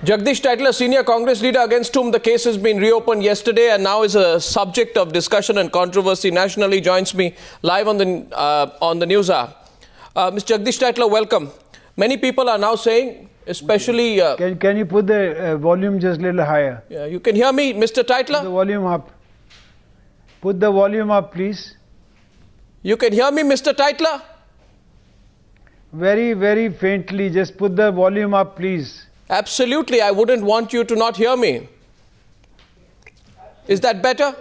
Jagdish Tytler, senior Congress leader against whom the case has been reopened yesterday and now is a subject of discussion and controversy nationally, joins me live on the news hour. Mr. Jagdish Tytler, welcome. Many people are now saying, especially... Can you put the volume just a little higher? Yeah, you can hear me, Mr. Tytler? Put the volume up. Put the volume up, please. You can hear me, Mr. Tytler? Very, very faintly. Just put the volume up, please. Absolutely. I wouldn't want you to not hear me. Is that better?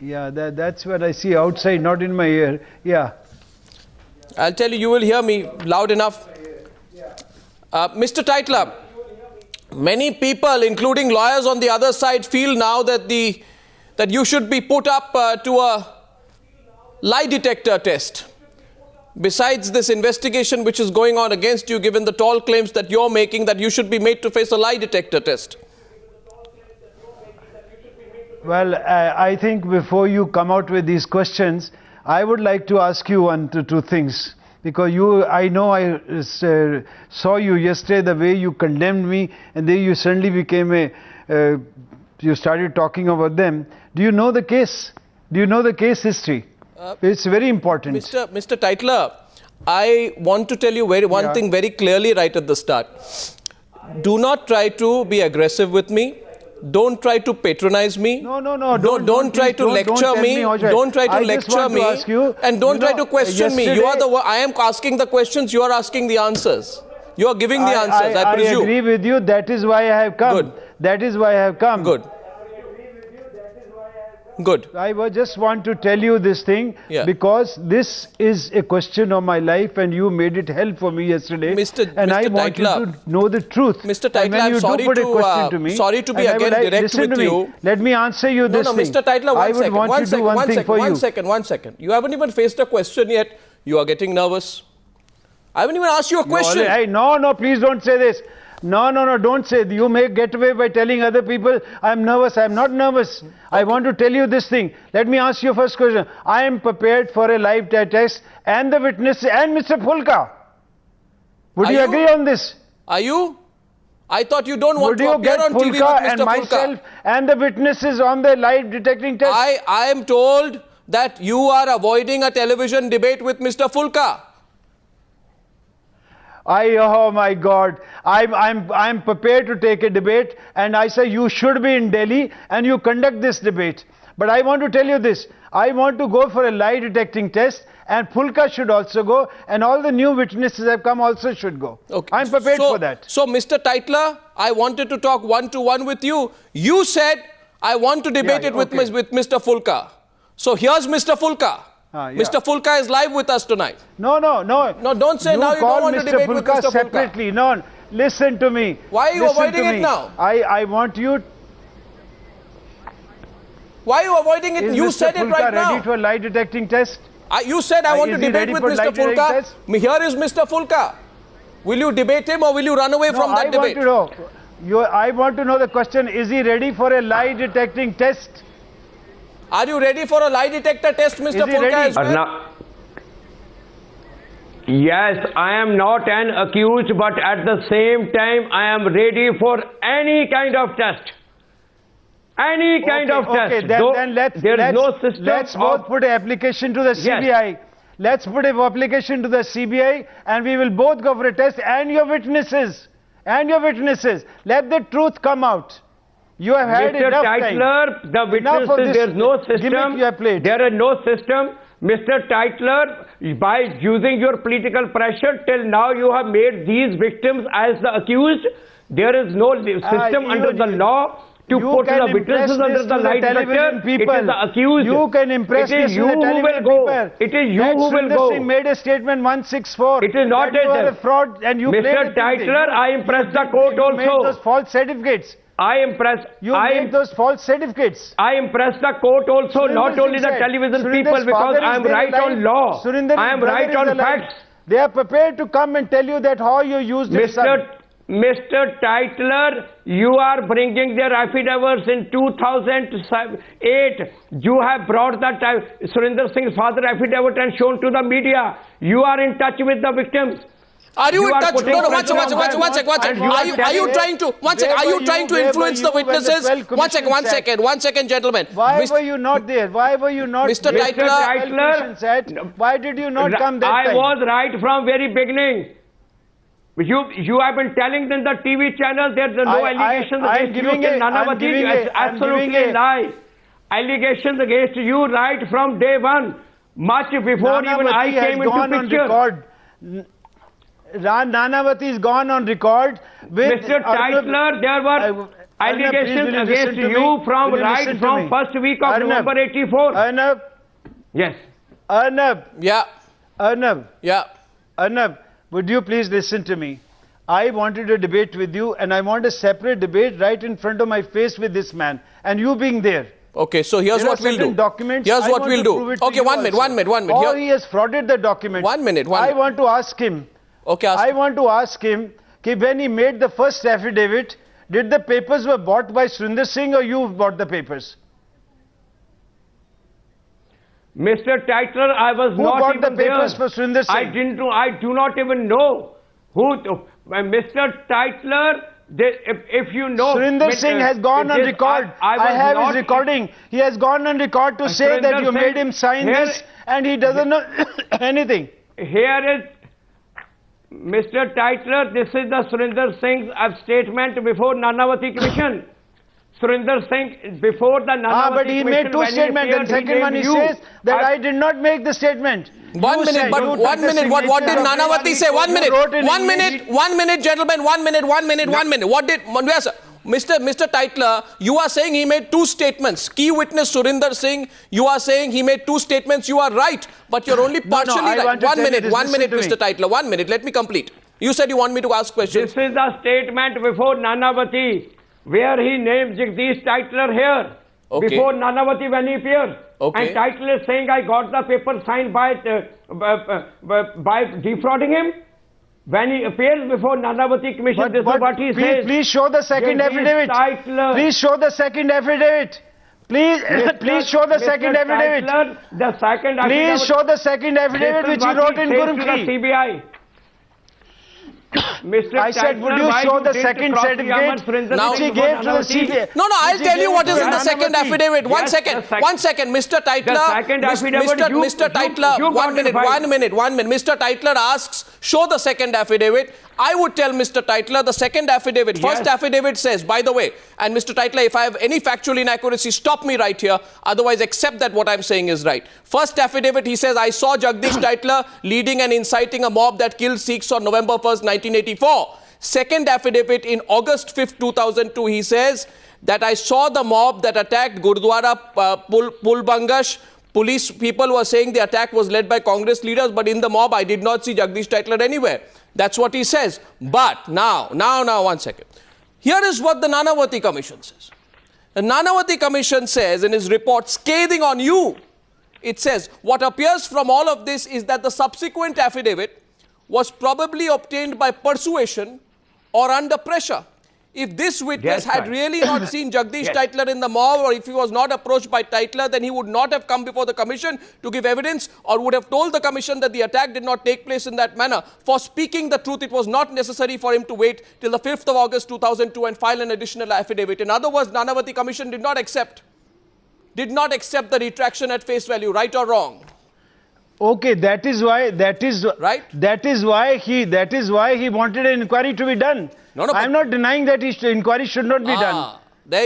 Yeah, that's what I see outside, not in my ear. Yeah. I'll tell you, you will hear me loud enough. Mr. Tytler, many people, including lawyers on the other side, feel now that you should be put up to a lie detector test. Besides this investigation which is going on against you, given the tall claims that you're making, that you should be made to face a lie detector test. Well, I think before you come out with these questions, I would like to ask you two things. Because I know I saw you yesterday, the way you condemned me, and then you suddenly became you started talking about them. Do you know the case? Do you know the case history? It's very important. Mr. Tytler, I want to tell you one thing very clearly right at the start. Do not try to be aggressive with me. Don't try to patronize me. No. Don't try to lecture me. Don't try to lecture me. And don't try to question me. You are the one. I am asking the questions. You are asking the answers. You are giving the answers, I presume. I agree with you. That is why I have come. Good. That is why I have come. Good. Good. I just want to tell you this thing because this is a question of my life and you made it hell for me yesterday. I want you to know the truth. Mr. Tytler, I'm sorry to be again direct with you. Let me answer you this thing. No, Mr. Tytler, one second. You haven't even faced a question yet. You are getting nervous. I haven't even asked you a question. No, please don't say this. No, don't say. You may get away by telling other people, I'm nervous. I'm not nervous. Okay. I want to tell you this thing. Let me ask you first question. I am prepared for a live test and the witness and Mr. Phoolka. Would you agree on this? Are you? I thought you don't want to appear on TV with Phoolka Mr. and myself and the witnesses on the live detecting test? I am told that you are avoiding a television debate with Mr. Phoolka. Oh my God, I'm prepared to take a debate, and I say you should be in Delhi and you conduct this debate. But I want to tell you this, I want to go for a lie detecting test, and Phoolka should also go, and all the new witnesses have come also should go. Okay. I'm prepared for that. So Mr. Tytler, I wanted to talk one-to-one with you. You said I want to debate it with Mr. Phoolka. So here's Mr. Phoolka. Mr. Phoolka is live with us tonight. No, don't say now you don't want to debate with Mr. Phoolka separately. No, listen to me. Why are you avoiding it now? I want you... Why are you avoiding it? You said it right now. Ready to a lie detecting test? You said I want to debate with Mr. Phoolka. Here is Mr. Phoolka. Will you debate him or will you run away from that debate? I want to know the question, is he ready for a lie detecting test? Are you ready for a lie detector test, Mr. Phoolka? Yes, I am not an accused, but at the same time, I am ready for any kind of test. Any kind of test. Then let's both put an application to the CBI. Let's put an application to the CBI and we will both go for a test and your witnesses. Let the truth come out. You have had enough time. Mr. Tytler, the witnesses, there is no system. There is no system. Mr. Tytler, by using your political pressure, till now you have made these victims as the accused. There is no system under the law to put the witnesses under the lie detector. It is the accused. You can impress it is you who will go. It is you who will go. Singh made a statement 164. It is not a fraud and you Mr. Tytler, I impressed the court also. You made those false certificates. You made those false certificates. I impressed the court also, not only the television people, because I am right on law. I am right on facts. They are prepared to come and tell you that how you used it. Mr. Tytler, you are bringing their affidavits in 2008. You have brought that Surinder Singh's father affidavit and shown to the media. You are in touch with the victims. Are you in touch? No, one second. Are you trying to influence the witnesses? One second, gentlemen. Why were you not there? Why were you not Mr. Tytler, why did you not come that time? I was right from very beginning. You have been telling them the TV channel there's no allegations against you. Nanavati is absolutely lie. Allegations against you right from day one, much before even I came into picture. Nanavati is gone on record with Mr. Tytler. There were allegations against you from right from first week of November 84. Arnab. Yes. Arnab. Yeah. Arnab. Yeah. Arnab, would you please listen to me? I wanted a debate with you, and I want a separate debate right in front of my face with this man, and you being there. Okay, so here's what we'll do. Here's what we'll do. Okay, one minute. Or he has frauded the document. 1 minute. I want to ask him. Okay, I want to ask him, when he made the first affidavit, did the papers were bought by Surinder Singh or you bought the papers? Mr. Tytler, I was who not bought even the papers there. For Surinder Singh? I didn't know. I do not even know who. Mr. Tytler, if you know, Surinder Singh has gone on record. I have his recording. He has gone on record to say that you made him sign this, and he doesn't know anything. Here is Mr. Tytler. This is the Surinder Singh's statement before Nanavati Commission. Surinder Singh before the Nanavati but he made two statements. The second one he says that I did not make the statement. 1 minute, but 1 minute. What did Nanavati say? 1 minute. 1 minute, gentlemen. 1 minute. What did Mr. Tytler? You are saying he made two statements. Key witness Surinder Singh. You are saying he made two statements. You are right, but you're only partially right. 1 minute, Mr. Tytler. 1 minute. Let me complete. You said you want me to ask questions. This is the statement before Nanavati, where he named Jagdish Tytler here. Okay. Before Nanavati when he appeared. Okay. And Tytler is saying I got the paper signed by defrauding him. When he appears before Nanavati Commission, this is what he says. Please show the second affidavit. Please show the second affidavit. Please show the second affidavit. The second affidavit. Please show the second affidavit which he wrote in Gurumukhi. CBI. Mr. I said, would you show the second certificate which he gave to the CBI? No, I'll tell you what is in the second affidavit. 1 second, Mr. Tytler. Mr. Tytler, 1 minute. Mr. Tytler asks, show the second affidavit. I would tell Mr. Tytler the second affidavit. First affidavit says, by the way, and Mr. Tytler, if I have any factual inaccuracy, stop me right here. Otherwise, accept that what I'm saying is right. First affidavit, he says, I saw Jagdish Tytler leading and inciting a mob that killed Sikhs on November 1st, 1984. Second affidavit, in August 5th, 2002, he says that I saw the mob that attacked Gurdwara Pulbangash. Police people were saying the attack was led by Congress leaders, but in the mob, I did not see Jagdish Tytler anywhere. That's what he says. But now, 1 second. Here is what the Nanavati Commission says. The Nanavati Commission says in his report, scathing on you, it says, what appears from all of this is that the subsequent affidavit was probably obtained by persuasion or under pressure. If this witness had really not seen Jagdish Tytler in the mob, or if he was not approached by Tytler, then he would not have come before the commission to give evidence, or would have told the commission that the attack did not take place in that manner. For speaking the truth, it was not necessary for him to wait till the 5th of August 2002 and file an additional affidavit. In other words, Nanavati Commission did not accept the retraction at face value, right or wrong? Okay, that is why he wanted an inquiry to be done. No, I'm not denying that inquiry should not be done.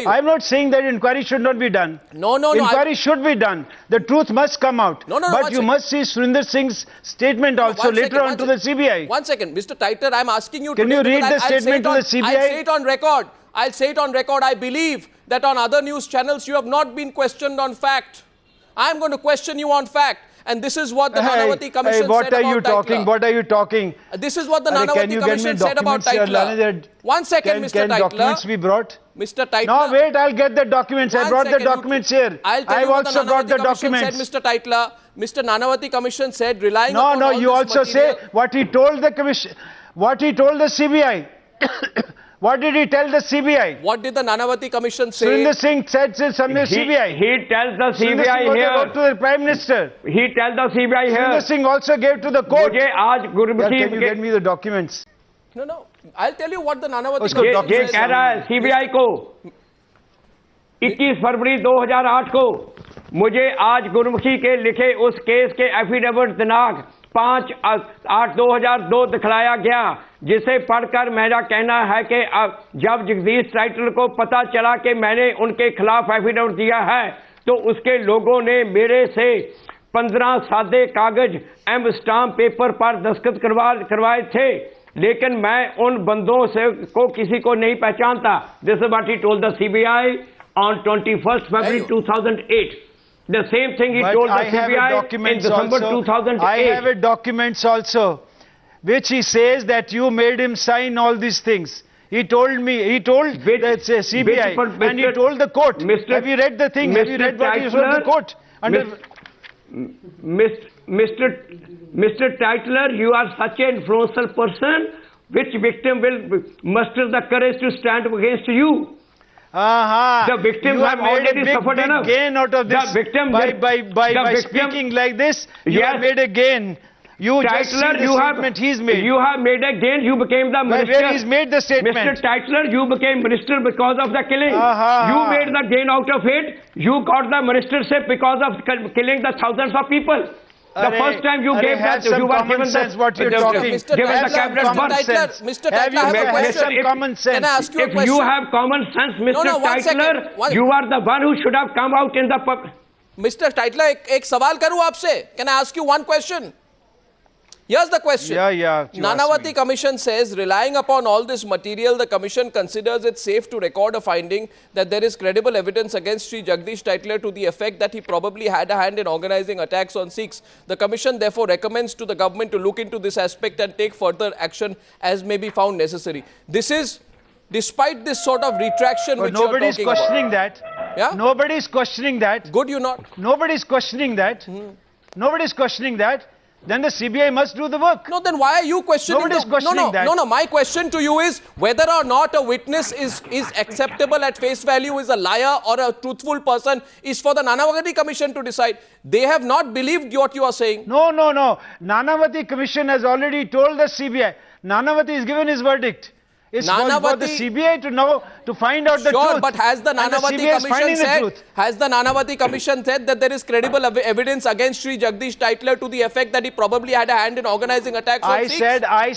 I'm not saying that inquiry should not be done. No. Inquiry should be done. The truth must come out. But you must see Surinder Singh's statement also later on to the CBI. 1 second, Mr. Tytler, I'm asking you. Can you read the statement to the CBI? I'll say it on record. I believe that on other news channels you have not been questioned on fact. I'm going to question you on fact. And this is what the Nanavati Commission said about Tytler. What are you talking? This is what the Nanavati Commission said about Tytler. 1 second, Mr. Tytler. Can documents be brought? Mr. Tytler. No, wait, I'll get the documents. I brought the documents here. I've also got the documents. Said, Mr. Tytler, Mr. Nanavati Commission said, relying upon all you also material, say what he told the Commission, what he told the CBI. What did he tell the CBI? What did the Nanavati Commission say? Surinder Singh said something to CBI. He tells the CBI here. Wrote to the Prime Minister. He tells the CBI here. Surinder Singh also gave to the court. Can you get me the documents? No. I'll tell you what the Nanavati Commission says. कह रहा है CBI को 21 फरवरी 2008 को मुझे आज गुरमुखी के लिखे उस केस के एफिडेविट दिनांक 5/8/2002 दिखलाया गया, जिसे पढ़कर मेरा कहना है कि जब जगदीश टाइटलर को पता चला कि मैंने उनके खिलाफ एफिडेविट दिया है तो उसके लोगों ने मेरे से 15 सादे कागज एम स्टाम्प पेपर पर दस्तखत करवाए थे, लेकिन मैं उन बंदों से को किसी को नहीं पहचानता. This is what he told the CBI on 21st February 2008. The same thing he told the CBI in December 2008. I have a documents also, which he says that you made him sign all these things. He told me, he told the CBI, and he told the court. Have you read the thing? Have you read what he told the court? Mr. Tytler, you are such an influential person. Which victim will muster the courage to stand against you? The victims have already suffered enough. Gain out of this. The victim by speaking like this, you have made a gain. You Tytler, just see the statement he's made. You have made a gain. You became the minister. Where he's made the statement. Mr. Tytler, you became minister because of the killing. You made the gain out of it. You got the ministership because of killing the thousands of people. The first time you gave that, you were given sense what you're talking. Given the cabinet Mr. Tytler, I have a question. Common sense. Can I ask you a question? If you have common sense, Mr. Tytler, you are the one who should have come out in the public. Mr. Tytler, एक सवाल करूं आपसे? Can I ask you one question? Here's the question. Nanavati Commission says, relying upon all this material, the Commission considers it safe to record a finding that there is credible evidence against Sri Jagdish Tytler to the effect that he probably had a hand in organizing attacks on Sikhs. The Commission therefore recommends to the government to look into this aspect and take further action as may be found necessary. This is despite this sort of retraction which you're talking about. Nobody's questioning that. Yeah? Nobody's questioning that. Good, you not. Nobody's questioning that. Nobody's questioning that. Then the CBI must do the work. No, then why are you questioning? Nobody's questioning that. No, my question to you is whether or not a witness is acceptable at face value, is a liar or a truthful person, is for the Nanavati Commission to decide. They have not believed what you are saying. No. Nanavati Commission has already told the CBI. Nanavati has given his verdict. It's for the CBI to know, to find out the truth. Sure, but has the Nanavati Commission said that there is credible evidence against Sri Jagdish Tytler to the effect that he probably had a hand in organizing attacks on Sikhs? I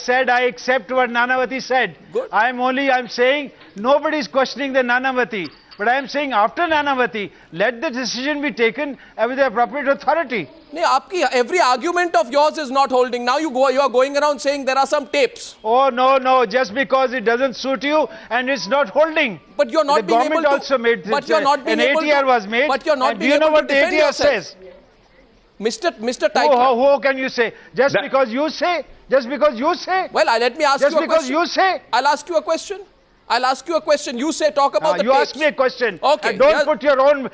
accept what Nanavati said. Good. I'm saying nobody is questioning the Nanavati. But I am saying after Nanavati, let the decision be taken with the appropriate authority. Every argument of yours is not holding. Now you are going around saying there are some tapes. Oh, no. Just because it doesn't suit you and it's not holding. But you're not being able to. The government also made but you're not being an able ATR to, was made. But you're not being able to. Do you know what the ATR says? Mr. Tytler. Who can you say? Just because you say? Well, let me ask you a question. Just because you say? I'll ask you a question. You say, talk about the you tapes. ask me a question. Okay. And don't put your own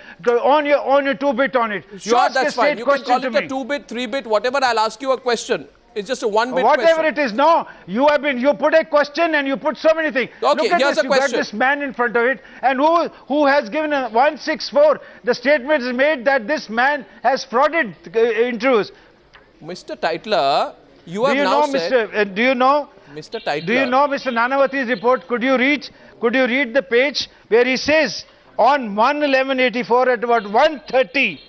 two-bit on it. Sure, that's fine. You can call it a 2-bit, 3-bit, whatever. I'll ask you a question. It's just a 1-bit question. Whatever it is. No, you put a question and you put so many things. Okay, look at here's this. a question. You got this man in front of it, and who has given a 164. The statement is made that this man has frauded interviews. Mr. Tytler, you have now said. Do you know? Mr. Tytler. Do you know Mr. Nanavati's report? Could you read the page where he says on 1/11/84 at about 1:30,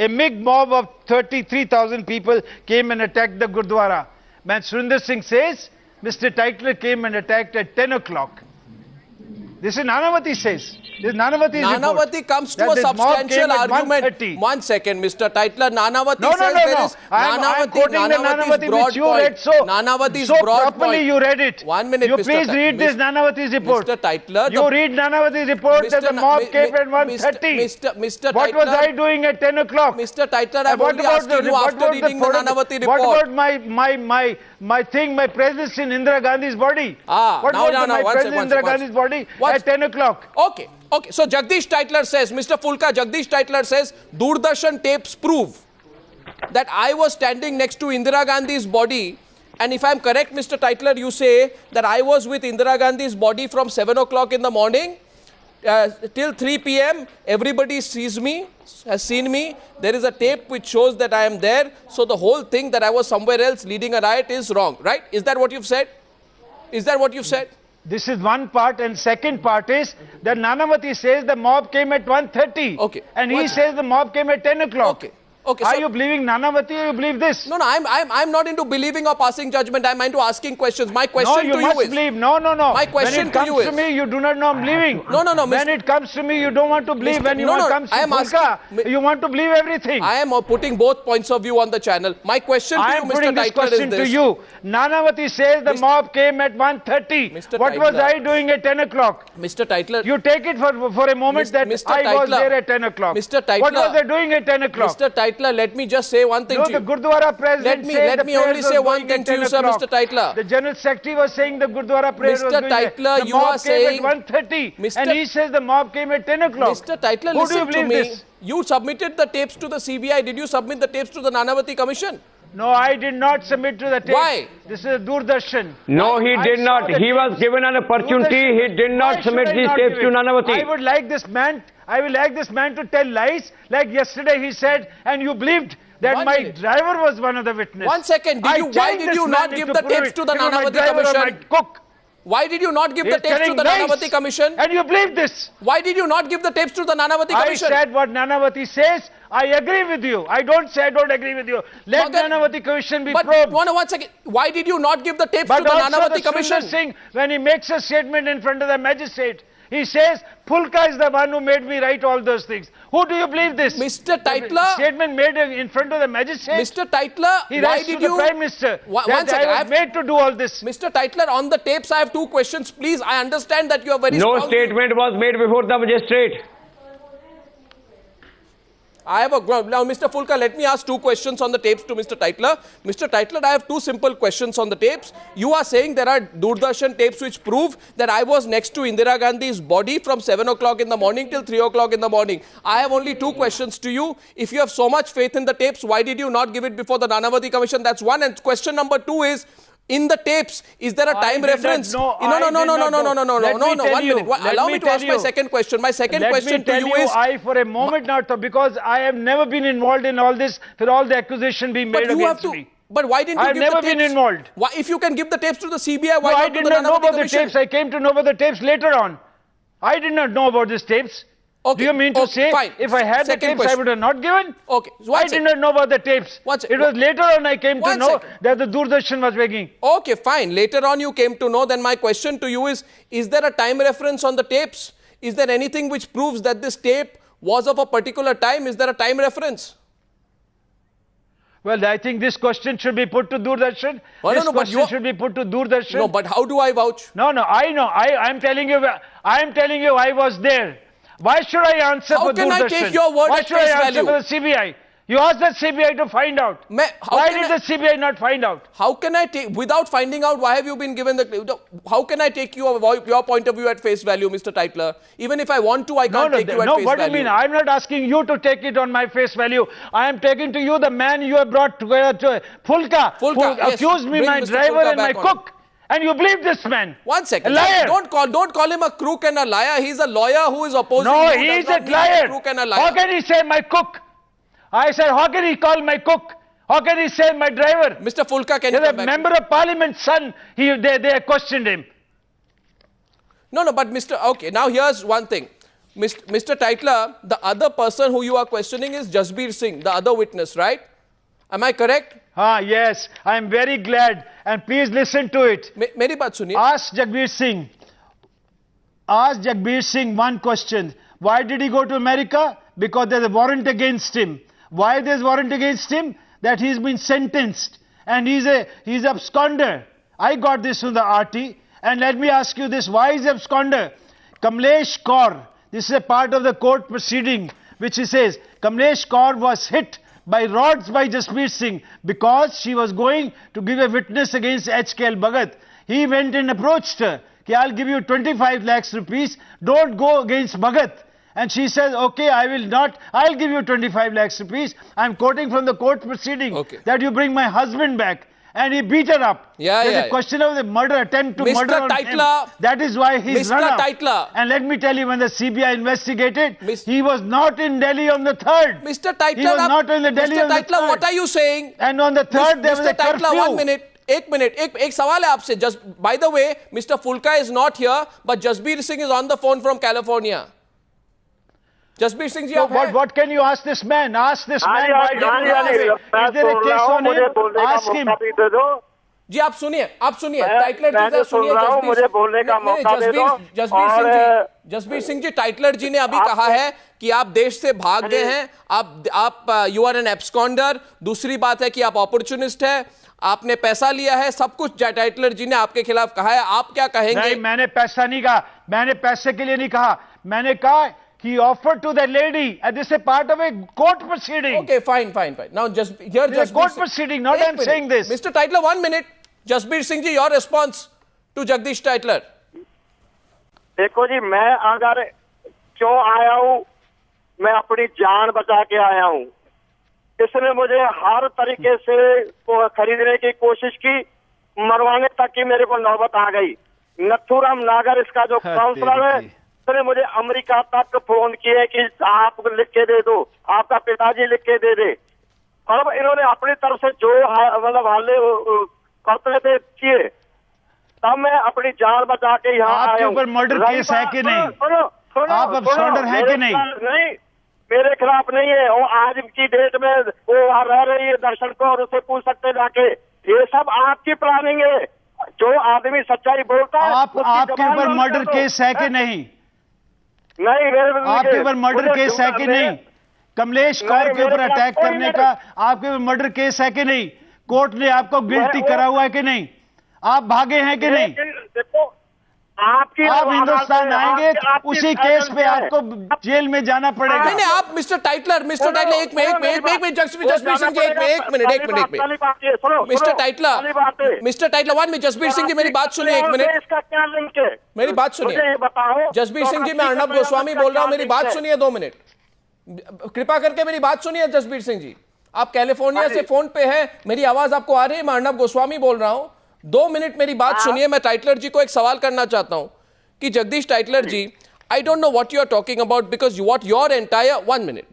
a big mob of 33,000 people came and attacked the Gurdwara. Man, Surinder Singh says Mr. Tytler came and attacked at 10 o'clock. This is Nanavati says. This Nanavati comes to a substantial argument. 1 second, Mr. Tytler. Nanavati says there is. I'm quoting the Nanavati which you read so properly. You read it. 1 minute, you please read this Nanavati's report. Mr. Tytler. You read Nanavati's report that the mob came at 1:30. Mr. What was I doing at 10 o'clock? Mr. Tytler, I'm only asking you after reading the Nanavati report. What about my presence in Indira Gandhi's body? What about my presence in Indira Gandhi's body at 10 o'clock? Okay. So Jagdish Tytler says, Mr. Phoolka, Jagdish Tytler says, Doordarshan tapes prove that I was standing next to Indira Gandhi's body And if I'm correct, Mr. Tytler, you say that I was with Indira Gandhi's body from 7 o'clock in the morning till 3 p.m. Everybody sees me, has seen me. There is a tape which shows that I am there. So the whole thing that I was somewhere else leading a riot is wrong, right? Is that what you've said? Is that what you've said? This is one part, and second part is that Nanavati says the mob came at 1:30. Okay. And he says the mob came at 10 o'clock. Okay. Okay, are you believing Nanavati or you believe this? No, I'm not into believing or passing judgment. I'm into asking questions. My question to you is... No, you must believe. No. My question to you is... When it comes to me, you do not know I'm believing. No. When it comes to me, you don't want to believe. When it comes to Phoolka, you want to believe everything. I am putting both points of view on the channel. My question to you, Mr. Tytler, is this. To you. Nanavati says the mob came at 1:30. What was I doing at 10 o'clock? Mr. Tytler... You take it for a moment that I was there at 10 o'clock. Mr. Tytler... What was I doing at 10 o'clock? Mr. Tytler, let me just say one thing to you. The Gurdwara president let me only say one thing to you, sir, Mr. Tytler. The general secretary was saying the Gurdwara prayer was going Tytler, you are saying... The mob came at 1:30 and he says the mob came at 10 o'clock. Mr. Tytler, listen to me. You submitted the tapes to the CBI. Did you submit the tapes to the Nanavati Commission? No, I did not submit to the tapes. Why? This is a Doordarshan. No, he did not. He was given an opportunity. He did not submit these tapes to Nanavati. I would like this man to tell lies like yesterday he said, and you believed that my driver was one of the witnesses. 1 second. Why did you not give the tapes to the Nanavati Commission? Why did you not give the tapes to the Nanavati Commission? And you believe this? Why did you not give the tapes to the Nanavati Commission? I said what Nanavati says. I agree with you. I don't say I don't agree with you. Let Nanavati Commission be probed. But 1 second. Why did you not give the tapes to the Nanavati Commission? Jasbir Singh, when he makes a statement in front of the magistrate, he says, Phoolka is the one who made me write all those things. Who do you believe this? Mr. Tytler. Statement made in front of the magistrate. Mr. Tytler, why did you... the Prime Minister. One second. I was made to do all this. Mr. Tytler, on the tapes, I have 2 questions. Please, I understand that you are very No statement was made before the magistrate. Now, Mr. Phoolka, let me ask 2 questions on the tapes to Mr. Tytler. Mr. Tytler, I have 2 simple questions on the tapes. You are saying there are Doordarshan tapes which prove that I was next to Indira Gandhi's body from 7 o'clock in the morning till 3 o'clock in the morning. I have only 2 questions to you. If you have so much faith in the tapes, why did you not give it before the Nanavati Commission? That's one. And question number 2 is, in the tapes, is there a time reference? No. 1 minute. Allow me to ask my second question. My second question to you is... for a moment now, because I have never been involved in all this, for all the accusation being made against me. But why didn't you give the tapes? I've never been involved. Why, if you can give the tapes to the CBI, why not to the Nanavati Commission? I did not know about the tapes. I came to know about the tapes later on. I did not know about these tapes. Okay. Do you mean to say, if I had the tapes, I would have not given? Okay. So I did not know about the tapes. It was later on I came to know that the Doordarshan was making. Okay, fine. Later on you came to know. Then my question to you is there a time reference on the tapes? Is there anything which proves that this tape was of a particular time? Is there a time reference? Well, I think this question should be put to Doordarshan. This question should be put to Doordarshan. No, but how do I vouch? No, I know. I'm telling you I was there. Why should I answer for Doordarshan? How can I take your word at face value? Why should I answer for the CBI? You asked the CBI to find out. Why did the CBI not find out? How can I take, without finding out, why have you been given the, how can I take your point of view at face value, Mr. Tytler? Even if I want to, I can't take you at face value. No, what do you mean? I'm not asking you to take it on my face value. I am taking to you the man you have brought together to Phoolka, who accused me, my driver and my cook. And you believe this man? 1 second. A liar. Don't call him a crook and a liar. He's a lawyer who is opposing you. No, he is a liar. How can he say my cook? I said, how can he call my cook? How can he say my driver? Mr. Phoolka, can you come back? The member of parliament's son, they questioned him. No, but okay, now here's one thing. Mr. Tytler, the other person who you are questioning is Jasbir Singh, the other witness, right? Am I correct? Yes, I am very glad. And please listen to it. Meri baat suniye. Ask Jagdish Singh. Ask Jagdish Singh one question. Why did he go to America? Because there's a warrant against him. Why there's warrant against him? That he's been sentenced. And he's absconder. I got this from the RT. And let me ask you this. Why is he absconder? Kamlesh Kaur. This is a part of the court proceeding. Which he says, Kamlesh Kaur was hit by rods by Jasbir Singh because she was going to give a witness against H.K. Bhagat. He went and approached her. I'll give you 25 lakhs rupees. Don't go against Bhagat. And she says, okay, I will not. I'll give you 25 lakhs rupees. I'm quoting from the court proceeding that you bring my husband back. and he beat her up. There's a question of the murder, attempt to murder on him. That is why he's run up. Tytler. And let me tell you, when the CBI investigated, he was not in Delhi on the 3rd. Mr. Tytler, he was not in the Delhi on the 3rd. Mr. Tytler, what are you saying? And on the 3rd, there was a curfew. Mr. Tytler, 1 minute. एक minute एक सवाल है आपसे. Just by the way, Mr. Phoolka is not here, but Jasbir Singh is on the phone from California. Jasbir Singh ji, what can you ask this man? Ask this man. Is there a case on him? Ask him. जी आप सुनिए Tytler जी से सुनिए. जसबीर सिंह जी, Tytler जी ने अभी कहा है कि आप देश से भाग गए हैं, आप यू आर एन एब्सकॉन्डर. दूसरी बात है कि आप अपॉर्चुनिस्ट है, आपने पैसा लिया है, सब कुछ टाइटलर जी ने आपके खिलाफ कहा है. आप क्या कहेंगे? नहीं, मैंने पैसा नहीं कहा, मैंने पैसे के लिए नहीं कहा. मैंने कहा he offered to the lady, and this is a part of a court proceeding. Okay, fine. Now just here, just court proceeding. Not I'm saying this. Mr. Tytler, 1 minute. Jasbir Singh ji, your response to Jagdish Tytler. देखो जी, मैं अगर क्यों आया हूँ, मैं अपनी जान बचा के आया हूँ. इसने मुझे हर तरीके से खरीदने की कोशिश की, मरवाने तक की मेरे को नौबत आ गई. नथुराम नागर इसका जो काउंसलर है, उसने मुझे अमेरिका तक फोन किए कि आप लिख के दे दो, आपका पिताजी लिख के दे दे. अब इन्होंने अपनी तरफ से जो मतलब हाले करते थे किए, तब मैं अपनी जान बचा के यहाँ आया. आपके ऊपर मर्डर केस है कि नहीं? आप अब्सकॉन्डर है कि नहीं? नहीं, मेरे खिलाफ नहीं है. वो आज की डेट में वो वहाँ रह रही है दर्शन को, और उसे पूछ सकते जाके. ये सब आपकी प्लानिंग है. जो आदमी सच्चाई बोलता है, आपके ऊपर मर्डर केस है कि नहीं? नहीं, आपके ऊपर मर्डर केस है कि नहीं? कमलेश कौर के ऊपर अटैक करने का आपके ऊपर मर्डर केस है कि नहीं? कोर्ट ने आपको गिल्टी करा हुआ है कि नहीं? आप भागे हैं कि नहीं? देखो, आप हिंदुस्तान आएंगे, उसी केस पे आपको जेल में जाना पड़ेगा. नहीं, आप मिस्टर टाइटलर एक मिनट जसबीर सिंह जी, एक minute Mister Tytler 1 minute. Jasbir Singh ji, मेरी बात सुनिए, 1 मिनट. इसका क्या लिंक है? मेरी बात सुनिए. जसबीर सिंह जी, मैं अर्नब गोस्वामी बोल रहा हूं, मेरी बात सुनिए 2 मिनट. कृपा करके मेरी बात सुनिए. जसबीर सिंह जी, आप कैलिफोर्निया से फोन पे हैं, मेरी आवाज आपको आ रही है? मैं अर्नब गोस्वामी बोल रहा हूं. 2 मिनट मेरी बात सुनिए. मैं टाइटलर जी को एक सवाल करना चाहता हूं कि Jagdish Tytler ji, I don't know what you are talking about, because what your entire 1 minute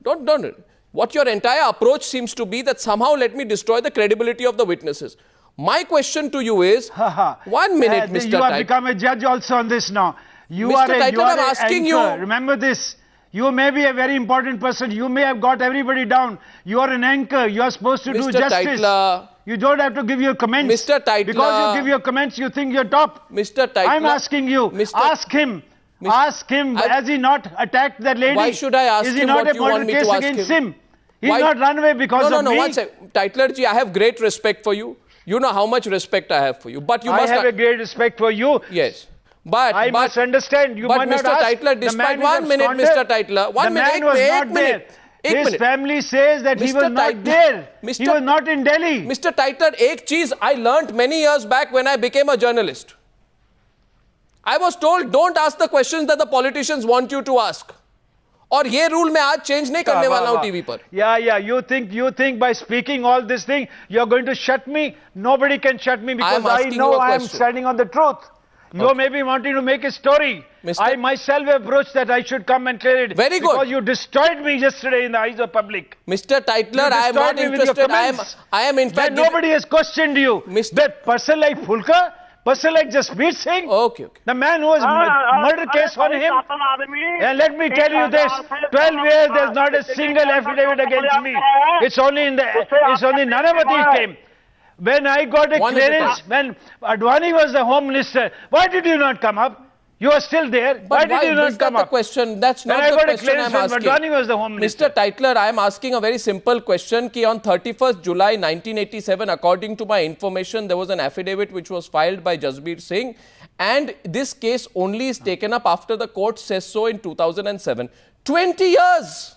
don't what your entire approach seems to be that somehow let me destroy the credibility of the witnesses. My question to you is 1 minute, Mr. You have become a judge also on this now. You Mr. are Tytler, I'm asking anchor. you. Remember this. You may be a very important person. You may have got everybody down. You are an anchor. You are supposed to do justice. Tytler, you don't have to give your comments. Mr. Tytler, because you give your comments, you think you're top. Mr. Tytler, I'm asking you. Ask him. Ask him. Has he not attacked that lady? Why should I ask him? Is he not a murder case against him? He's not run away because of me. No, one second. Tytler ji, I have great respect for you. You know how much respect I have for you. But you must... I have a great respect for you. Yes. But... I must understand. You must Mr. Tytler, despite... 1 minute, Mr. Tytler. 1 minute. The man was not there. His family says that he was not there. He was not in Delhi. Mr. Tytler, एक चीज I learnt many years back when I became a journalist. I was told, don't ask the questions that the politicians want you to ask. और ये rule मैं आज change नहीं करने वाला हूं टीवी पर. Yeah. You think by speaking all this thing, you're going to shut me? Nobody can shut me because I know I am standing on the truth. You may be wanting to make a story. I myself approached that I should come and clear it. Very good. Because you destroyed me yesterday in the eyes of public. Mr. Tytler, I am not interested. I am in fact... Nobody has questioned you. That person like Phoolka, person like Jasbir Singh, okay. The man who has murder case on him. And let me tell you this: 12 years, there's not a single affidavit against me. It's only Nanavati came. When I got a clearance, when Advani was the Home Minister, why did you not come up? You are still there. Why did you not come up? Question? That's not the question I'm asking. Advani was the Home Minister. Mr. Tytler, I am asking a very simple question. Ki on 31st July 1987, according to my information, there was an affidavit which was filed by Jasbir Singh, and this case only is taken up after the court says so in 2007. 20 years!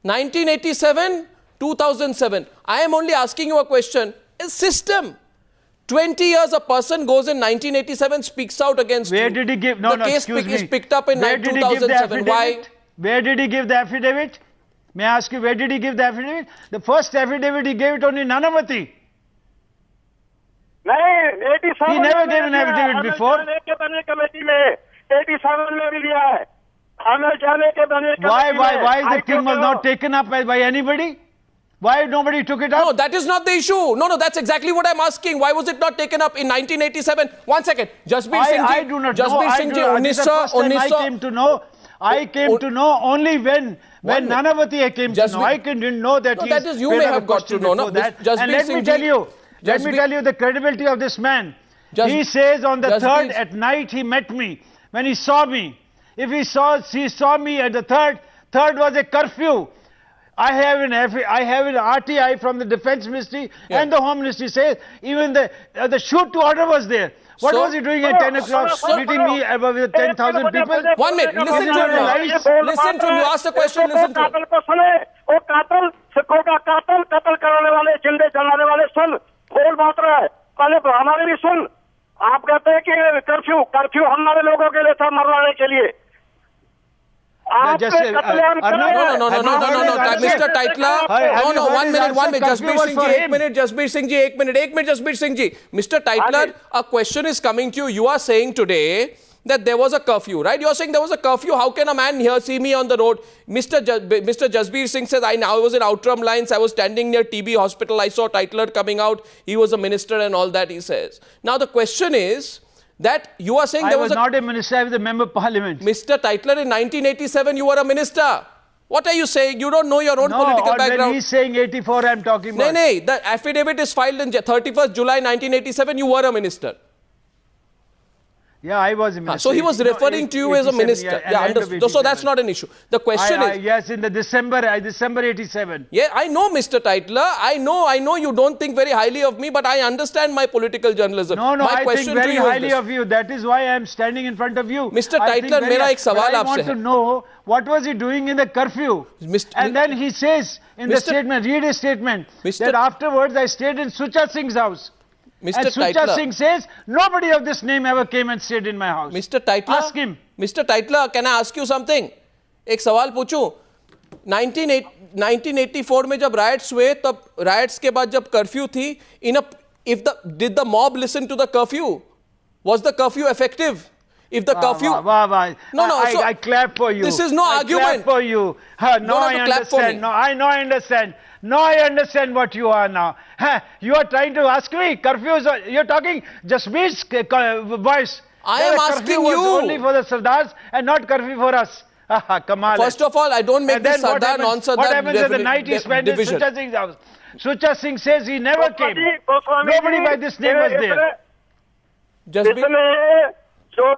1987, 2007. I am only asking you a question. A system. 20 years, a person goes in 1987, speaks out against Where did he give? No, the case is picked up in 2007. Why? Where did he give the affidavit? May I ask you, where did he give the affidavit? The first affidavit he gave it only Nanavati. नहीं 87 He never gave an affidavit before. के बने committee में 87 में भी दिया है हमें जाने के बने Why the thing was not taken up by anybody? Why nobody took it up? No, that is not the issue. No, that's exactly what I'm asking. Why was it not taken up in 1987? One second. Jasbir Singh ji. I do not Jasbir know. Singh ji, This is the first time I came to know only when Nanavati came to know. I didn't know that that is, you may have got to know. No, and let me tell you the credibility of this man. He says on the 3rd at night he met me. When he saw me. If he saw me at the 3rd was a curfew. I have an RTI from the Defense Ministry and the Home Ministry says even the shoot to order was there. What was he doing at 10 o'clock meeting me above with 10,000 people? 1 minute. Listen to him. Listen to him. You asked a question. Listen to him. वो कातल सिखों का कत्ल कराने वाले जिंदे जलाने वाले सुन बोल बात रहा है पहले हमारे भी सुन आप कहते हैं कि कर्फ्यू हमारे लोगों के लिए था मरवाने के लिए No, Mr. Tytler. No, 1 minute. Jasbir Singh ji, 1 minute, Jasbir Singh ji. Mr. Tytler, a question is coming to you. You are saying today that there was a curfew, right? You are saying there was a curfew. How can a man here see me on the road? Mr. Jasbir Singh says, I was in Outram Lines. I was standing near TB Hospital. I saw Tytler coming out. He was a minister and all that, he says. Now, the question is, that you are saying there was not a minister, I was a member of parliament. Mr. Tytler, in 1987, you were a minister. What are you saying? You don't know your own political background. When he's saying 84, I'm talking about. No, the affidavit is filed in 31st July 1987. You were a minister. Yeah, I was a minister. So he was referring to you as a minister. Yeah, understood. So that's not an issue. The question is... Yes, in the December 87. Yeah, I know, Mr. Tytler. I know you don't think very highly of me, but I understand my political journalism. No, I think very highly of you. That is why I am standing in front of you. Mr. Tytler, मेरा एक सवाल आपसे है. I want to know what was he doing in the curfew. And then he says in the statement, read his statement, that afterwards I stayed in Sucha Singh's house. Mr. And Sucha Singh says, nobody of this name ever came and stayed in my house. Mr. Tytler, ask him. Mr. Tytler, can I ask you something? एक सवाल पूछूं? 1984 में जब riots हुए, तब riots के बाद जब curfew थी, did the mob listen to the curfew? Was the curfew effective? If the curfew... I clap for you. This is no argument. I clap for you. I understand. I understand. Now I understand what you are now. You are trying to ask me, curfews, you're talking Jasbir's voice. I am asking you. Only for the Sardars and not curfew for us. Kamal. First of all, I don't make this Sardar non-Sardar What happens at the night he spent in Sucha Singh's house? Sucha Singh says he never came. Nobody by this name was there. इसमें जो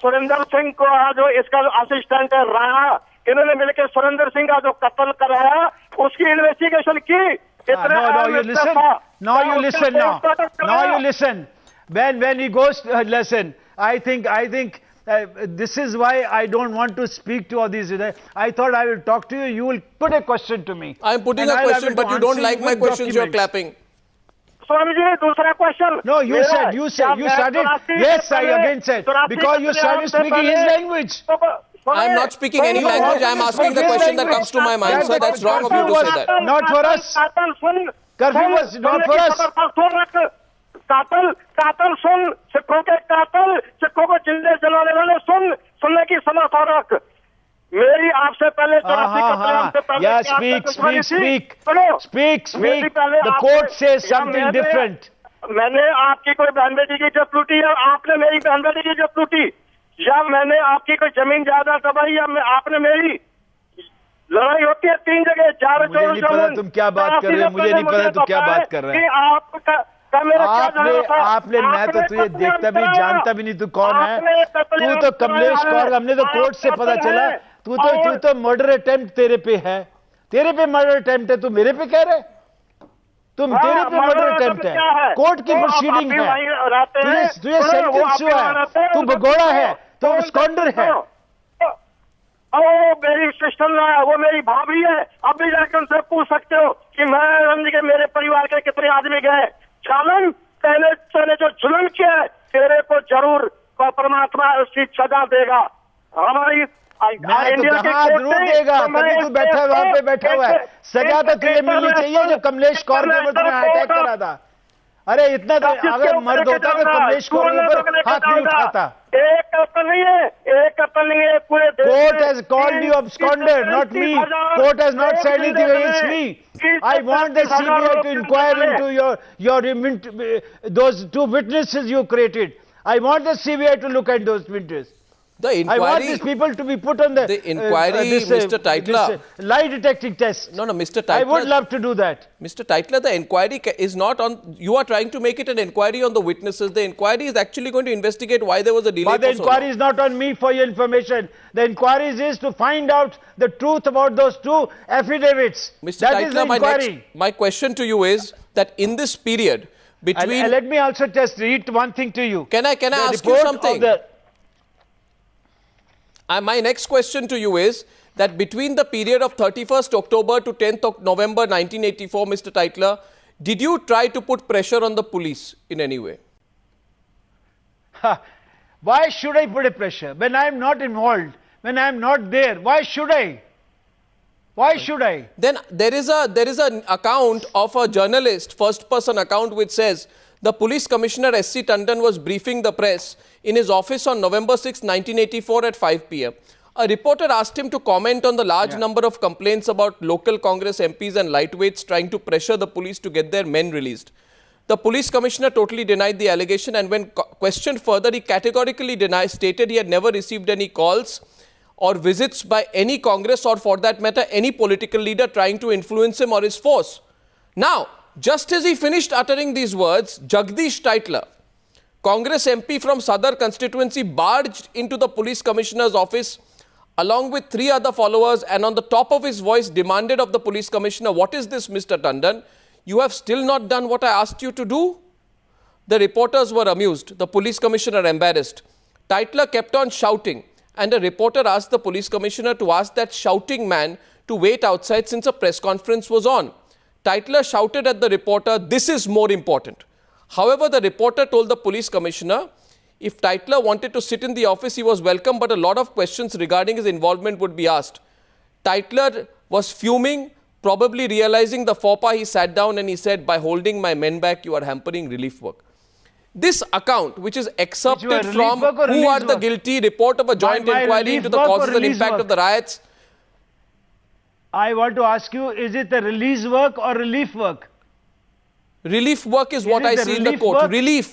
सुरेंद्र सिंह को जो इसका assistant है राणा इन्होंने मिलकर सुरेंद्र सिंह का जो कत्ल कराया उसकी इन्वेस्टिगेशन की Now you listen. When he goes listen, I think this is why I don't want to speak to all these. I thought I will talk to you. You will put a question to me. I am putting a question, but you don't like my questions. You are clapping. Swami ji, दूसरा question. No, you started. Yes, I again said because you started speaking his language. I am not speaking any language. I am asking the question that comes to my mind. So that's wrong of you to say that. Not for us. Curfew was not for us. कातल सुन सिखों के कातल सिखों को जिंदे जलाने वाले सुनने की समर्थ रख मेरी आपसे पहले speak. The court says something different. मैंने आपकी कोई बहन बेटी की इज्जत लूटी या आपने मेरी बहन बेटी की इज्जत लूटी या मैंने आपकी कोई जमीन जायदाद दबाई या आपने मेरी लड़ाई होती है 3 जगह 4 तुम क्या बात कर रहे हो मुझे नहीं पता तुम क्या बात कर रहे हो आपने मैं तो तुझे देखता भी जानता भी नहीं तू कौन है तू तो कमलेश कौर हमने तो कोर्ट से पता चला तू तो मर्डर अटेम्प्ट तेरे पे है तेरे पे मर्डर अटेम्प्ट है तू मेरे पे कह रहे तेरे पे मर्डर अटेम्प्ट है कोर्ट की प्रोसीडिंग है तुझे सेंटेंस हुआ है तू भगोड़ा है तू स्कॉन्डर है मेरी सिस्टर है वो मेरी भाभी है अब भी जाकर उनसे पूछ सकते हो कि मैं मेरे परिवार के कितने आदमी गए चालन तेने जो जुल्म किया है तेरे को जरूर परमात्मा उसकी सजा देगा हमारी इंडिया जरूर देगा तभी तू बैठा वहां पे बैठा हुआ है सजा तो तुझे मिलनी चाहिए जो कमलेश कौर के ऊपर अटैक करा था अरे इतना तो अगर मर्द होता तो कमलेश को ऊपर हाथ नहीं उठाता। एक कत्ल नहीं है, एक कत्ल नहीं है पूरे देश में। Court has called you absconder, not me. Court has not said anything against me. I want the CBI to inquire into those two witnesses you created. I want the CBI to look at those witnesses. The inquiry, I want these people to be put on the inquiry, Mr. Tytler. Lie detecting test. No, Mr. Tytler. I would love to do that. Mr. Tytler, the inquiry is not on. You are trying to make it an inquiry on the witnesses. The inquiry is actually going to investigate why there was a delay. But the inquiry is not on me, for your information. The inquiry is to find out the truth about those two affidavits. Mr. That Tytler, is the inquiry. my question to you is that in this period between. And let me also just read one thing to you. Can I ask you something? My next question to you is that between the period of 31st October to 10th of November 1984, Mr. Tytler, did you try to put pressure on the police in any way? Why should I put a pressure? When I am not involved, when I am not there, why should I? Why should I? Then there is an account of a journalist, first person account, which says the police commissioner S.C. Tandon was briefing the press in his office on November 6, 1984 at 5 p.m. A reporter asked him to comment on the large number of complaints about local Congress MPs and lightweights trying to pressure the police to get their men released. The police commissioner totally denied the allegation, and when questioned further, he categorically stated he had never received any calls or visits by any Congress or, for that matter, any political leader trying to influence him or his force. Now, just as he finished uttering these words, Jagdish Tytler, Congress MP from Sadar constituency, barged into the police commissioner's office along with 3 other followers, and on the top of his voice demanded of the police commissioner, "What is this, Mr. Tandon? You have still not done what I asked you to do?" The reporters were amused, the police commissioner embarrassed. Tytler kept on shouting, and a reporter asked the police commissioner to ask that shouting man to wait outside since a press conference was on. Tytler shouted at the reporter, "This is more important." However, the reporter told the police commissioner if Tytler wanted to sit in the office, he was welcome, but a lot of questions regarding his involvement would be asked. Tytler was fuming, probably realizing the faux pas. He sat down and he said, "By holding my men back, you are hampering relief work." This account, which is excerpted from Who Are the Guilty report of a joint inquiry into the causes and impact of the riots. I want to ask you, is it the release work or relief work? Relief work is what I see in the court. Relief.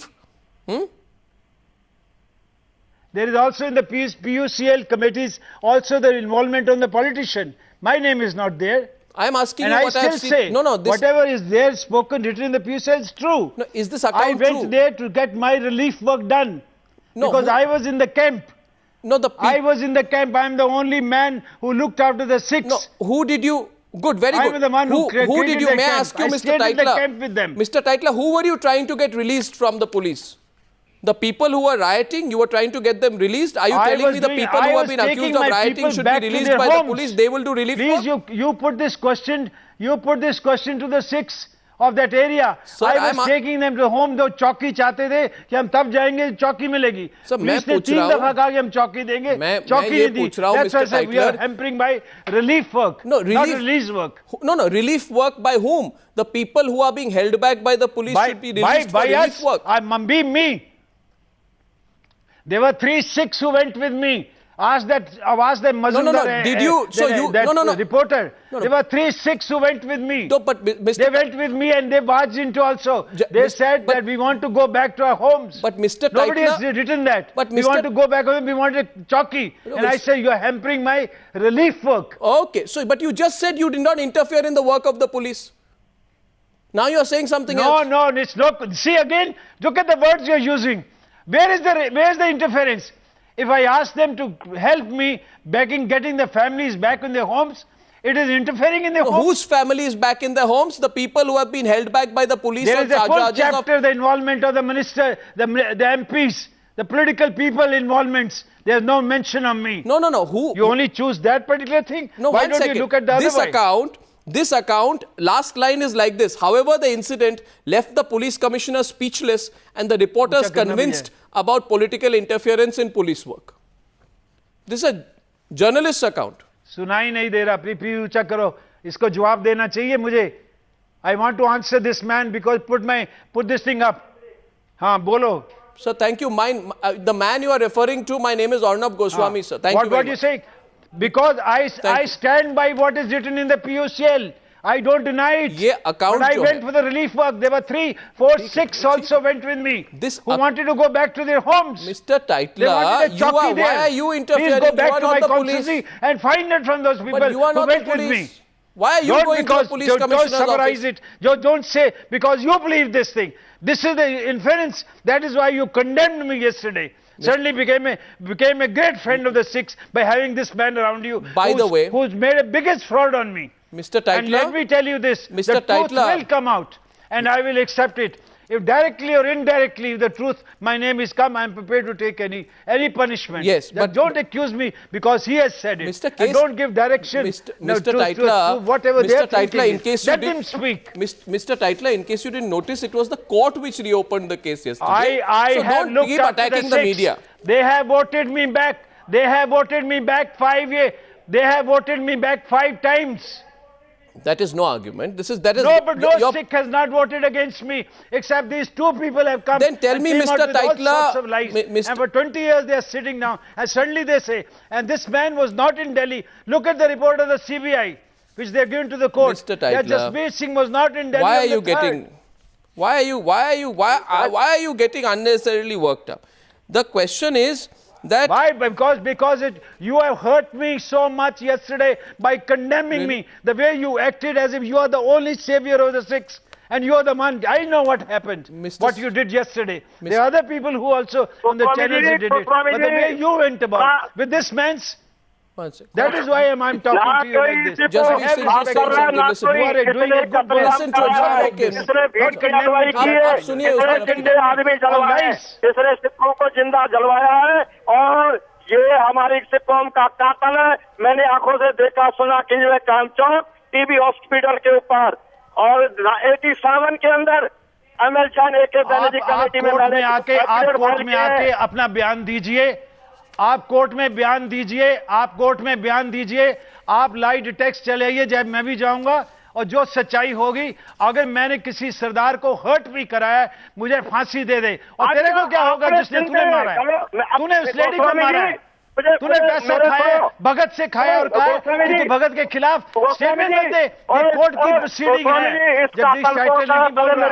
There is also in the PUCL committees also the involvement on the politician. My name is not there. I am asking and you what I have seen. Say, whatever is there spoken, written in the PUCL is true. No, is this account I went there to get my relief work done. No, because I was in the camp. No, I was in the camp. I am the only man who looked after the Sikhs. No, who did you? Good, very good. I am the one who did you? May I ask you, Mr. Tytler? In the camp with them. Mr. Tytler, who were you trying to get released from the police? The people who were rioting, you were trying to get them released? Are you telling me the people who have been accused of rioting should be released by the police? They will do relief work? Please, you put this question to the Sikhs of that area. Sir, I was taking them to home. Though चौकी चाहते थे कि हम तब जाएंगे चौकी मिलेगी. Sir, मैं पूछ रहा हूँ. 3 दफा कहा कि हम चौकी देंगे. चौकी नहीं दी. That's why I said we are hampering by relief work, not release work. No, relief work by whom? The people who are being held back by the police should be released for relief work. Be me. There were 3 Sikhs who went with me. Ask them Mazumdar. Did you? Reporter. There were 3 Sikhs who went with me. No, but they went with me and they barged into also. They said that we want to go back to our homes. But Mr. Nobody has written that. But we want to go back home. We wanted a chowki. And I said, you are hampering my relief work. Okay. So, but you just said you did not interfere in the work of the police. Now you are saying something else. No, it's not. See again. Look at the words you are using. Where is the interference? If I ask them to help me getting the families back in their homes, it is interfering in their homes. Whose family is back in their homes? The people who have been held back by the police. There is a full chapter, the involvement of the minister, the MPs, the political people involvements. There is no mention of me. No. Who? You only choose that particular thing? No, why don't you look at the other way? This account, last line is like this. However, the incident left the police commissioner speechless and the reporters convinced about political interference in police work. This is a journalist's account. सुनाई नहीं दे रहा, please ऊंचा करो, इसको जवाब देना चाहिए मुझे. I want to answer this man because put this thing up. Haan, bolo. Sir, thank you. The man you are referring to, my name is Arnab Goswami, sir. Thank you very much. What you say? Because I stand by what is written in the PUCL. I don't deny it. But I went for the relief work. There were 3, 4, 6 also went with me who wanted to go back to their homes. Mr. Tytler, why are you interfering? Please go back to my constituency and find it from those people who went with me. Why are you going to a police commissioner's office? Don't summarize it. Don't say because you believe this thing. This is the inference. That is why you condemned me yesterday. Suddenly became a great friend of the Sikhs by having this man around you. By the way, who's made a biggest fraud on me. Mr. Tytler, and let me tell you this, the truth will come out and I will accept it. If directly or indirectly the truth, my name is come, I am prepared to take any punishment. Yes, but don't accuse me because he has said it. And don't give direction Mr. Tytler, to whatever they are thinking. In case let him speak. Mr. Tytler, in case you didn't notice, it was the court which reopened the case yesterday. I have looked keep up attacking the media. They have voted me back. They have voted me back 5 years. They have voted me back 5 times. That is no argument. No, but no Sikh has not voted against me, except these 2 people have come. Then tell me, Mr. Tytler, and for 20 years they are sitting now, and suddenly they say, and this man was not in Delhi. Look at the report of the CBI, which they have given to the court. Mr. Tytler, Jasbir Singh was not in Delhi. Why are you getting unnecessarily worked up? The question is that why? Because you have hurt me so much yesterday by condemning me. The way you acted as if you are the only savior of the Sikhs and you are the man. I know what happened, what you did yesterday. There are other people who also on the channels did it. But the way you went about with this man's, that is why I'm talking to you like this. Just listen to ये हमारी सिख कौम का कातल है। मैंने आंखों से देखा सुना कि ये काम चौक टीबी हॉस्पिटल के ऊपर और 87 के अंदर एमएल खान एक कमेटी में मैंने आप कोर्ट में आके अपना बयान दीजिए। आप कोर्ट में बयान दीजिए। आप लाई डिटेक्स चले आइए, जब मैं भी जाऊंगा और जो सच्चाई होगी, अगर मैंने किसी सरदार को हर्ट भी कराया है, मुझे फांसी दे दे। और तेरे को क्या होगा जिसने तुझे मारा है? तूने उस लेडी को मारा है, तूने पैसा खाया, भगत से खाया और कहा कि तू भगत के खिलाफ स्टेटमेंट मत दे। ये कोर्ट की प्रोसीडिंग है। जगदीश टाइटलर नहीं बोल रहा,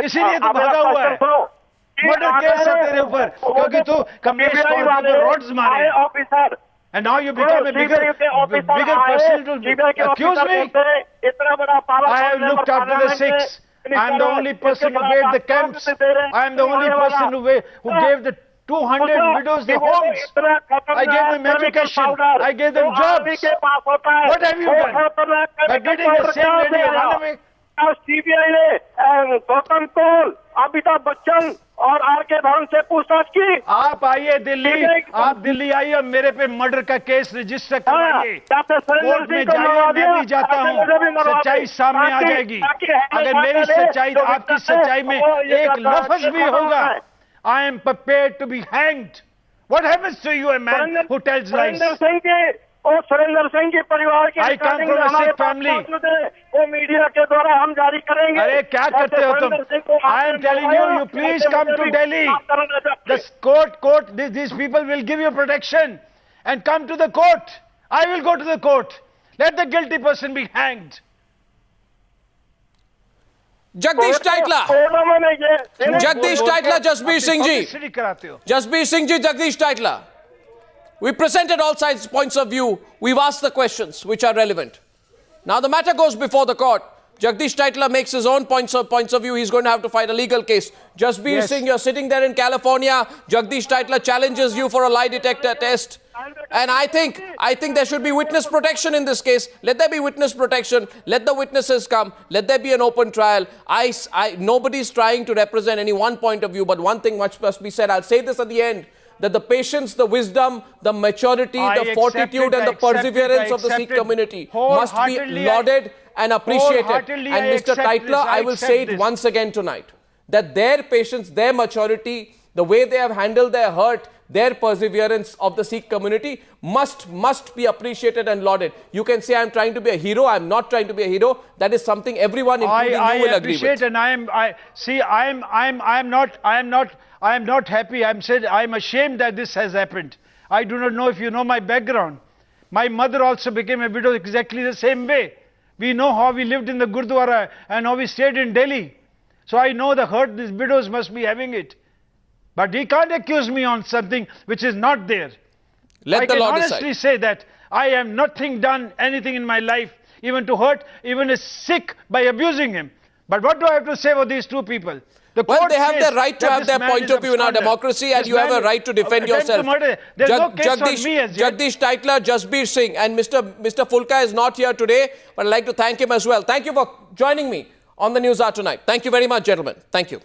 इसीलिए तू भागा हुआ है। मर्डर केस है तेरे ऊपर क्योंकि तू कमलेश कौर को रोड्स मारे। Officer and now you become a bigger person to accuse me. I have looked after the Sikhs. I am the only person who gave the camps. I am the only person who gave the 200 widows the homes. I gave them education. I gave them jobs. What have you done? By getting the same lady a runaway? CBI ने गौतम कोल, अमिताभ बच्चन और R K. Dhawan से पूछताछ की। आप आइए दिल्ली, आप दिल्ली आइए और मेरे पे मर्डर का केस रजिस्टर करवाइए। कोर्ट में जाइए, मैं भी जाता हूँ, सच्चाई सामने आ जाएगी। अगर मेरी सच्चाई आपकी सच्चाई में एक लफ्ज भी होगा, I am prepared to be hanged. What happens to you, a man who tells lies? और सुरेंद्र सिंह के परिवार के I come from a Sikh family. वो मीडिया के द्वारा हम जारी करेंगे। अरे क्या करते हो तुम? I am telling you, you please come to Delhi. The court, these people will give you protection and come to the court. I will go to the court. Let the guilty person be hanged. Jagdish Tytler, Jasbir Singh ji, Jasbir Singh ji, Jagdish Tytler. We presented all sides' points of view. We've asked the questions which are relevant. Now the matter goes before the court. Jagdish Tytler makes his own points of view. He's going to have to fight a legal case. Jasbir Singh, you're sitting there in California. Jagdish Tytler challenges you for a lie detector test. And I think there should be witness protection in this case. Let there be witness protection. Let the witnesses come. Let there be an open trial. Nobody's trying to represent any one point of view, but one thing must be said. I'll say this at the end, that the patience, the wisdom, the maturity, the fortitude and the perseverance of the Sikh community must be lauded and appreciated. And Mr. Tytler, I will say it once again tonight, that their patience, their maturity, the way they have handled their hurt, their perseverance of the Sikh community must be appreciated and lauded. You can say I'm trying to be a hero. I'm not trying to be a hero. That is something everyone, including you, will agree with. And I am not happy. I'm ashamed that this has happened. I do not know if you know my background. My mother also became a widow exactly the same way. We know how we lived in the Gurdwara and how we stayed in Delhi. So I know the hurt these widows must be having it. But he can't accuse me on something which is not there. Let the law decide. I can honestly say that I have done anything in my life, even to hurt even a Sikh by abusing him. But what do I have to say for these two people? Well, they have the right to have their point of view in our democracy, and you have a right to defend yourself. Jagdish Tytler, Jasbir Singh, and Mr. Phoolka is not here today, but I'd like to thank him as well. Thank you for joining me on the News Hour tonight. Thank you very much, gentlemen. Thank you.